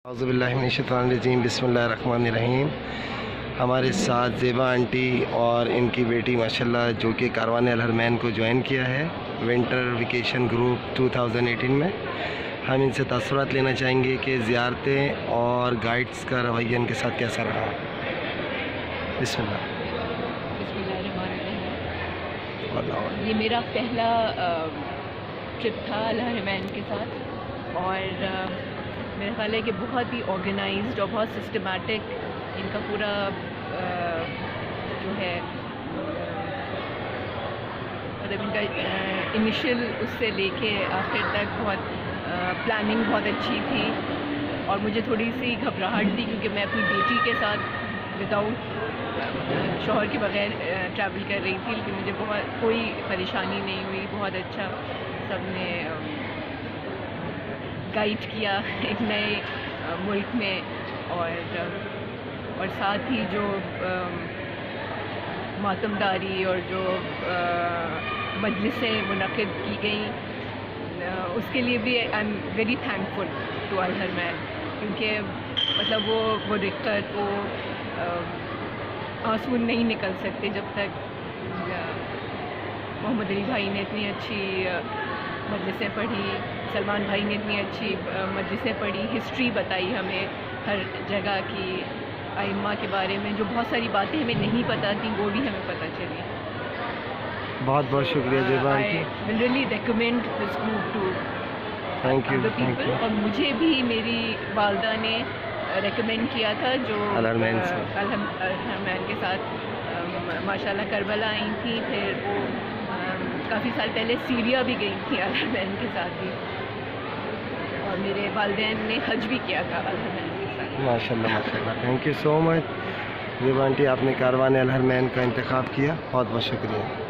اعوذ باللہ من الشیطان الرجیم، بسم اللہ الرحمن الرحیم۔ ہمارے ساتھ زیبا آنٹی اور ان کی بیٹی ماشاءاللہ جو کہ کاروان الحرمین کو جوائن کیا ہے ونٹر ویکیشن گروپ 2018 میں۔ ہم ان سے تاثرات لینا چاہیں گے کہ زیارتیں اور گائیڈز کا رویہ ان کے ساتھ کیسا رہا۔ بسم اللہ۔ بسم اللہ الرحمن الرحیم۔ یہ میرا پہلا ٹرپ تھا الحرمین کے ساتھ، اور میرا خیال ہے کہ بہت ہی آرگنائزڈ اور بہت سسٹمیٹک ان کا پورا جو ہے مطلب ان کا انیشیل اس سے لے کے آخر تک بہت پلاننگ بہت اچھی تھی۔ اور مجھے تھوڑی سی گھبراہٹ تھی کیونکہ میں اپنی بیٹی کے ساتھ وداؤٹ شوہر کے بغیر ٹریول کر رہی تھی، لیکن مجھے بہت کوئی پریشانی نہیں ہوئی، بہت اچھا سب نے گائیڈ کیا ایک نئے ملک میں۔ اور ساتھ ہی جو ماتمداری اور جو مجلسیں منعقد کی گئیں اس کے لیے بھی I am very thankful to Al-Haramain, کیونکہ مطلب وہ دقت وہ آنسو نہیں نکل سکتے جب تک محمد علی بھائی نے اتنی اچھی مجلسیں پڑھی، سلمان بھائی نے اتنی اچھی مجلسیں پڑھی، ہسٹری بتائی ہمیں ہر جگہ کی، ائمہ کے بارے میں جو بہت ساری باتیں ہمیں نہیں پتہ تھیں وہ بھی ہمیں پتہ چلی۔ بہت بہت شکریہ Zeba aunty. I will really recommend this group to thank you, other thank people۔ You. اور مجھے بھی میری والدہ نے ریکمینڈ کیا تھا جو الحرمین سے۔ الحرمین کے ساتھ ماشاءاللہ کربلا آئی تھیں، پھر وہ کافی سال پہلے سیریا بھی گئی تھیں الحرمین کے ساتھ بھی، اور میرے والدین نے حج بھی کیا تھا الحرمین کے ساتھ۔ ماشاءاللہ ماشاءاللہ، thank you so much Zeba aunty, آپ نے کاروان الحرمین کا انتخاب کیا، بہت بہت شکریہ۔